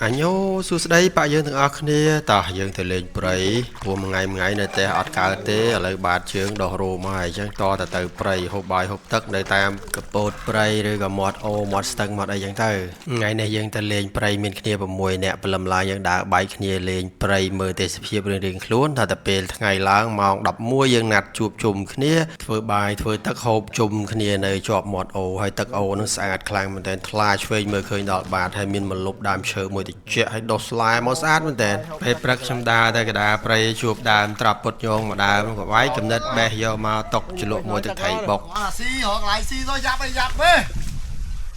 អញូសួស្ដីប៉ាយើងទាំងអស់គ្នាតោះយើងទៅលេងព្រៃព្រោះមួយថ្ងៃនៅតែអត់កើតទេឥឡូវបាតជើងដោះរោមហើយអញ្ចឹងតទៅព្រៃហូបបាយហូបទឹកនៅតាមកពតព្រៃឬក៏មាត់អូមាត់ស្ទឹងមាត់អីចឹងទៅថ្ងៃនេះយើងទៅលេងព្រៃមានគ្នា6នាក់ព្រលឹមឡើងយើងដើរបាយគ្នាលេងព្រៃមើលទេសភាពរៀងៗខ្លួនតែពេលថ្ងៃឡើងម៉ោង11យើងណាត់ជួបជុំគ្នាធ្វើបាយធ្វើទឹកហូបជុំគ្នានៅជាប់មាត់អូហើយទឹកអូនឹងស្អាតខ្លាំងមែនទែនថ្លាឆ្វេងមើលឃើញដល់បាតហើយមានម្លប់ដើមឈើមួយតិចឲ្យដុសស្លែមកស្អាតមែនទែនពេលព្រឹកខ្ញុំដើរទៅកណ្ដាលព្រៃជួបដើមត្រាប់ពុតញងមកដើមក៏វាយចំណិតបេះយកមកតុកជ្រលក់មួយទឹកថៃបុកស៊ីរកឡៃស៊ីទៅយ៉ាប់ទេ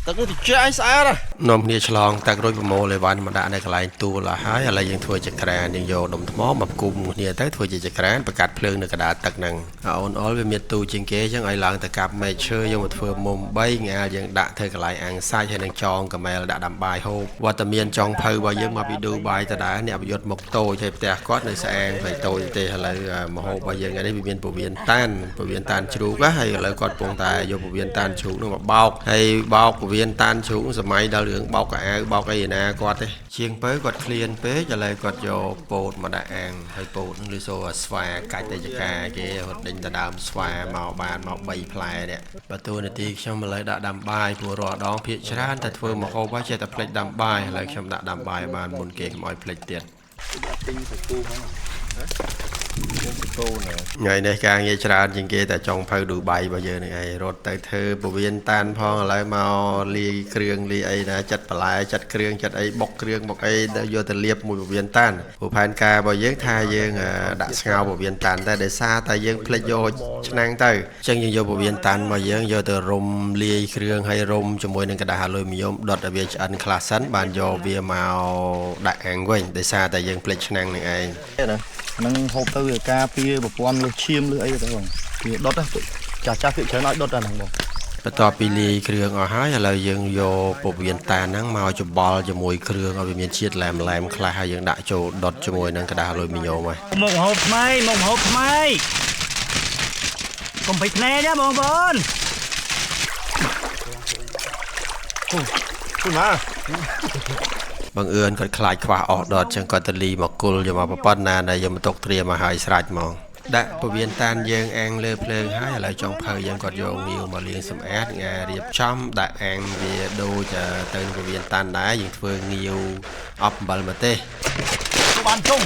ទឹកនេះតិចឲ្យស្អាតនាំគ្នាឆ្លងទឹករួចប្រមូលអីវ៉ាន់មកដាក់នៅកន្លែងទួលហើយឥឡូវយើងធ្វើចក្រានយើងយកដុំថ្មមកគុំគ្នាទៅធ្វើជាចក្រានបង្កាត់ភ្លើងនៅកណ្ដាលទឹកហ្នឹងអូនអុលវាមានទូជាងគេអញ្ចឹងឲ្យឡើងទៅកាប់មែកឈើយកមកធ្វើមុំ3ងាលយើងដាក់ធ្វើកន្លែងអាំងសាច់ហើយនឹងចងកាមែលដាក់ដាំបាយហូបវត្តមានចុងភៅរបស់យើងមកពីឌូបាយតដែរអ្នកប្រយុទ្ធមកតូចហើយផ្ទះគាត់នៅស្អាងហើយតូចទេឥឡូវមហូបរបស់យើងនេះវាមានពវៀនតានជ្រូកហើយឥឡូវគាត់កំពុងតែយកពវៀនតានជ្រូកនោះមកបោកហើយបោកពវៀនតានជ្រូកសម័យដល់រឿងបោកកៅអៅបោកអីណាគាត់ទេជាងពើគាត់ឃ្លានពេកឥឡូវគាត់យកពោតមកដាក់អាំងហើយពោតនឹងលឺសូស្វាកាច់តែចកាគេរត់ដេញទៅដើមស្វាមកបានមក3ផ្លែនេះបើតួនាទីខ្ញុំឥឡូវដាក់ដាំបាយព្រោះរាល់ដងភាកច្រើនតែធ្វើមកហូបហើយចេះតែភ្លេចដាំបាយឥឡូវខ្ញុំដាក់ដាំបាយបានមុនគេកុំឲ្យភ្លេចទៀតថ្ងៃនេះការងារច្រើនជាងគេតែចង់ភៅឌូបៃរបស់យើងនឹងឯងរត់ទៅធ្វើពវៀនតានផងឥឡូវមកលាយគ្រឿងលាយអីណាចិត្តបន្លែចិត្តគ្រឿងចិត្តអីបុកគ្រឿងបុកអីយកទៅលាបមួយពវៀនតានព្រោះផែនការរបស់យើងថាយើងដាក់ស្ងោរពវៀនតានតែដោយសារតែយើងភ្លេចយកឆ្នាំងទៅអញ្ចឹងយើងយកពវៀនតានមកយើងយកទៅរុំលាយគ្រឿងហើយរុំជាមួយនឹងกระดาษអាលុយមីញ៉ុមដុតឲ្យវាឆ្អិនខ្លះសិនបានយកវាមកដាក់អាំងវិញដោយសារតែយើងភ្លេចឆ្នាំងនឹងឯងនឹងហូបទៅវាការពារប្រព័ន្ធលើឈាមលើអីទៅបងវាដុតចាស់ភាគច្រើនឲ្យដុតអាហ្នឹងបងបន្ទាប់ពីលាយគ្រឿងអស់ហើយឥឡូវយើងយកពវៀនតានហ្នឹងមកច្បល់ជាមួយគ្រឿងឲ្យវាមានជាតិឡែមខ្លះហើយយើងដាក់ចូលដុតជាមួយនឹងกระดาษអាលុយមីញ៉ុមហើយមកហូបថ្មីកុំភ្លេចភ្នែកណាបងប្អូនមកបងអឿនគាត់ខ្លាចខ្វះអស់ដតចឹងគាត់ទៅលីមកគុលយកមកប៉ុណ្ណាដែលយកមកຕົកត្រៀមមកឲ្យស្រេចហ្មងដាក់ពវៀនតានយើងអាំងលើភ្លើងហើយឥឡូវចុងភៅយើងគាត់យកងាវមកលាងសម្អាតងារៀបចំដាក់អាំងវាដូចទៅពវៀនតានដែរយើងធ្វើងាវអប់អំបិលម្ទេសបានជុំ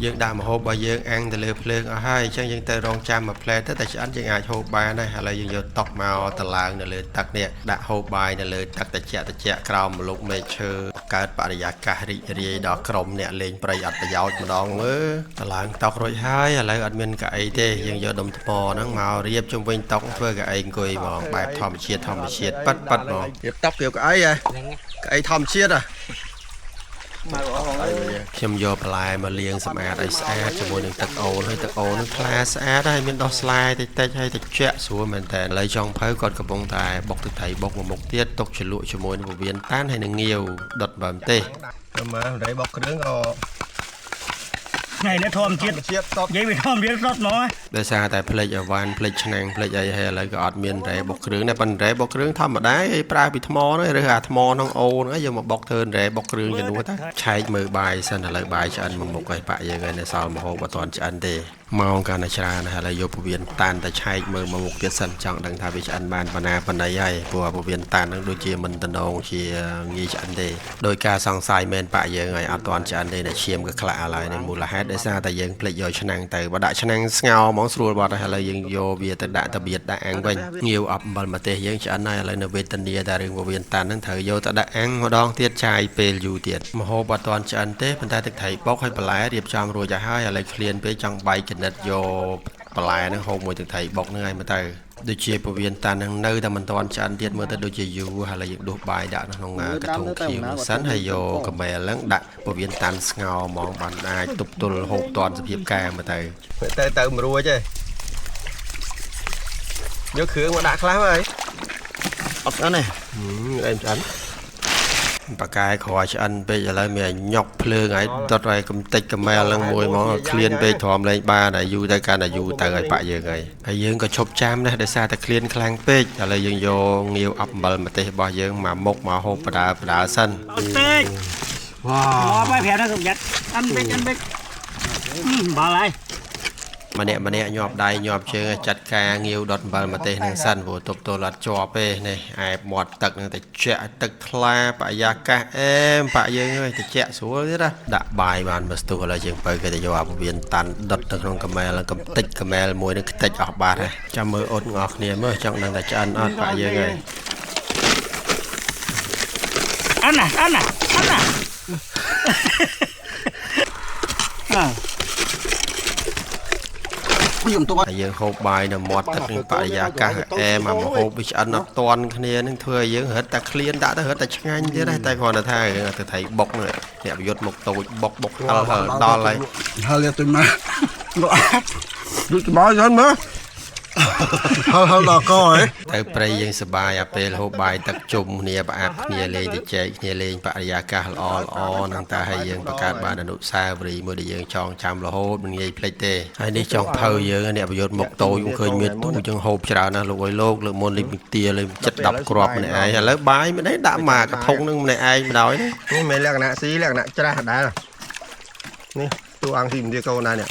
យើងដាក់ម្ហូបរបស់យើងអាំងទៅលើភ្លើងអស់ហើយអញ្ចឹងយើងទៅរងចាំមួយផ្លែទៅតែឆ្អិនយើងអាចហូបបានហើយឥឡូវយើងយកតុកមកតឡើងនៅលើទឹកនេះដាក់ហូបបាយនៅលើទឹកត្រជាក់ក្រោមម្លប់មែកឈើកើតបរិយាកាសរីករាយដល់ក្រុមអ្នកលេងព្រៃអត់ប្រយោជន៍ម្ដងមើលតឡើងតុករួចហើយឥឡូវអត់មានកៅអីទេយើងយកដុំថ្មហ្នឹងមករៀបជុំវិញតុកធ្វើកៅអីអង្គុយហ្មងបែបធម្មជាតិប៉ិតហ្មងរៀបតុកយកកៅអីហ៎កៅអីធម្មជាតិហ៎ខ្ញុំយកបន្លែមកលាងសម្អាតឲ្យស្អាតជាមួយនឹងទឹកអូនហើយទឹកអូននឹងថ្លាស្អាតហើយមានដោះស្លែតិចហើយតិចស្រួលមែនតើឥឡូវចុងភៅគាត់កំពុងតែបុកទឹកត្រីបុកមួយមុខទៀតទុកជ្រលក់ជាមួយនឹងពវៀនតានហើយនឹងងាវដុតបើម្ទេសមើលត្រីបុកគ្រឿងក៏ថ្ងៃនេះធម្មជាតិនិយាយវាធម្មជាតិសុទ្ធហ្មងដោយសារតែភ្លេចអវ៉ាន់ភ្លេចឆ្នាំងភ្លេចអីហើយឥឡូវក៏អត់មានត្រីបុកគ្រឿងដែរប៉ុន្តែត្រីបុកគ្រឿងធម្មតាគេប្រើពីថ្មហ្នឹងឬអាថ្មក្នុងអូហ្នឹងយកមកបុកធ្វើត្រីបុកគ្រឿងជំនួសទៅឆែកមើលបាយសិនឥឡូវបាយឆ្អិនមួយមុខហើយបាក់យើងហើយនៅសល់ម្ហូបអត់ទាន់ឆ្អិនទេម៉ោងកាន់តែច្រើនហើយឥឡូវយកពវៀនតានតែឆែកមើលមកមុខទៀតសិនចង់ដឹងថាវាឆ្អិនបានប៉ុណ្ណាហើយព្រោះពវៀនតានហ្នឹងដូចជាមិនតំណងជាងាយឆ្អិនទេដោយការសង្ស័យមែនបាក់យើងហើយអត់ទាន់ឆ្អិនទេតែឈាមក៏ខ្លាក់ឥឡូវនេះមូលហេតុដោយសារតែយើងភ្លេចយកឆ្នាំងទៅបើដាក់ឆ្នាំងស្ងោរហ្មងស្រួលបាត់ហើយឥឡូវយើងយកវាទៅដាក់តាបៀតដាក់អាំងវិញងាវអប់អំបិលម្ទេសយើងឆ្អិនហើយឥឡូវនៅវេទនាតែរឿងពវៀនតានហ្នឹងត្រូវយកទៅដាក់អាំងម្ដងទៀតចាយពេលយូរទៀតម្ហូបអត់ទាន់ឆ្អិនទេប៉ុន្តែទឹកត្រីបុកហើយបន្លែរៀបចំរួចហើយឥឡូវឃ្លានពេកចង់បាយចនិតយកបន្លែហ្នឹងហូបមួយទឹកត្រីបុកហ្នឹងហើយមើលទៅដូចជាពវៀនតានហ្នឹងនៅតែមិនទាន់ឆ្អិនទៀតមើលទៅដូចជាយូរហើយយើងដួសបាយដាក់ក្នុងកធុងខៀវហ្នឹងសិនហើយយកកាមែលហ្នឹងដាក់ពវៀនតានស្ងោរហ្មងបានអាចទប់ទល់ហូបតាន់សភាពការមើលទៅមិនរួចទេយកគ្រឿងមកដាក់ខ្លះហើយអត់ស្អិនទេអេមឆ្អិន ปากกายขอฉันไปอะไรเมียยกเพลิงไอ้ตอดไรกำติกกำแมลลังมวยมองเคลียนไปถอมเลยบ้าไหนอยู่แต่การอยู่แต่ไอ้ปะยังไงไอ้ยังก็ชบจามนะได้ซาแต่เคลียนคลางเป็ดอะไรยังโยเงียวอับบัลมาเตะบ่ยังมามกมาโฮปดาสั้น เอาเต้ว้าวไปแผลนะสุกยัดอันเบ็กบาอะไร มาเนี่ยยอบได้ยอบเชิงจัดการเงียวดอทบัลมาเตะนังสั้นโหตบตัวลัดจอเป้เนี่ยไอ้หมดตึกนั่งแต่เจ๊ตึกทลาปะยากะปะยังเอ้ยแต่เจ๊สวยนี่ละดะบายมันมาสตูอะไรยังไปก็จะยาวเวียนตันดอทตึกน้องกระแมแล้วกำติดกระแมมวยนึกติดออกบาดเลยจำมืออดงอกเนี่ยเมื่อจังนั่งแต่จันอดปะยังไง อันน่ะไอ้ยังโฮบายน่ะหมดตึกนึงปะยากะมาโฮบิชอันนับตอนเนี่ยนึงเธอยังเหิดแต่เคลียนด่าแต่เหิดแต่ช่างที่ได้แต่ก่อนนะท่าแต่ไทยบกเนี่ยยศหมกตูบกตอนอะไร Hal tôi mà nó áp được bao giờ mà hal là coi ទៅព្រៃយើងសបាយអាពេលហូបបាយទឹកជុំគ្នាប្រអាប់គ្នាលេងទៅចែកគ្នាលេងបរិយាកាសល្អនឹងតែឲ្យយើងបង្កើតបានអនុស្សាវរីយ៍មួយដែលយើងចងចាំរហូតមិនងាយភ្លេចទេហើយនេះចង់ភៅយើងអ្នកប្រយុទ្ធមុខតូចខ្ញុំឃើញមានទូយើងហូបច្រើនណាស់លោកអើយលោកលើកមុនលីបទាលេងចិត្ត10គ្រាប់ម្នាក់ឯងឥឡូវបាយមិនដែរដាក់មកកធុងនឹងម្នាក់ឯងបណ្ដោយណា นี่ไม่เรียกนะซีเรียกนะจ้าได้หรอนี่ตัวอังทีมเดียวกันนะเนี่ย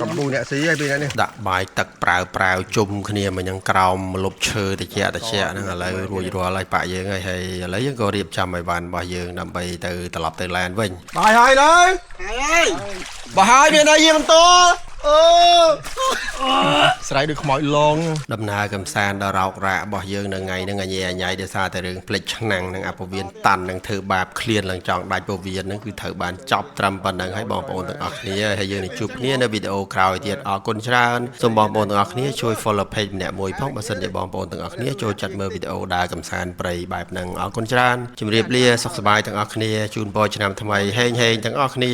กับปูเนี่ยซีไอ้ปีนั้นนี่ ដាក់បាយទឹកប្រើជុំគ្នាមកញ៉ាំក្រោមម្លប់ឈើតិចហ្នឹងឥឡូវរួចរាល់ហើយប៉ាយើងហើយឥឡូវយើងក៏រៀបចំឲ្យបានរបស់យើងដើម្បីទៅត្រឡប់ទៅឡានវិញ bài hai đấy bài hai bên đây em to sải được mọi lon ដំណើរកំសាន្តដ៏រោគរ៉ារបស់យើងនៅថ្ងៃហ្នឹងញ៉ៃដោយសារតែរឿងភ្លេចឆ្នាំងនិងអពវៀនតាន់នឹងធ្វើបាបឃ្លានឡើងចង់ដាច់ពវៀនហ្នឹងគឺត្រូវបានចប់ត្រឹមប៉ុណ្្នឹងហើយបងប្អូនទាំងអស់គ្នាហើយយើងនឹងជួបគ្នានៅវីដេអូក្រោយទៀតអរគុណច្រើនសូមបងប្អូនទាំងអស់គ្នាជួយ follow page ម្នាក់មួយផងបើសិនជាបងប្អូនទាំងអស់គ្នាចូលចិត្តមើលវីដេអូដើរកំសាន្តព្រៃបែបហ្នឹងអរគុណច្រើនជម្រាបលាសុខសប្បាយទាំងអស់គ្នាជូនពរឆ្នាំថ្មីហេងទាំងអស់គ្នា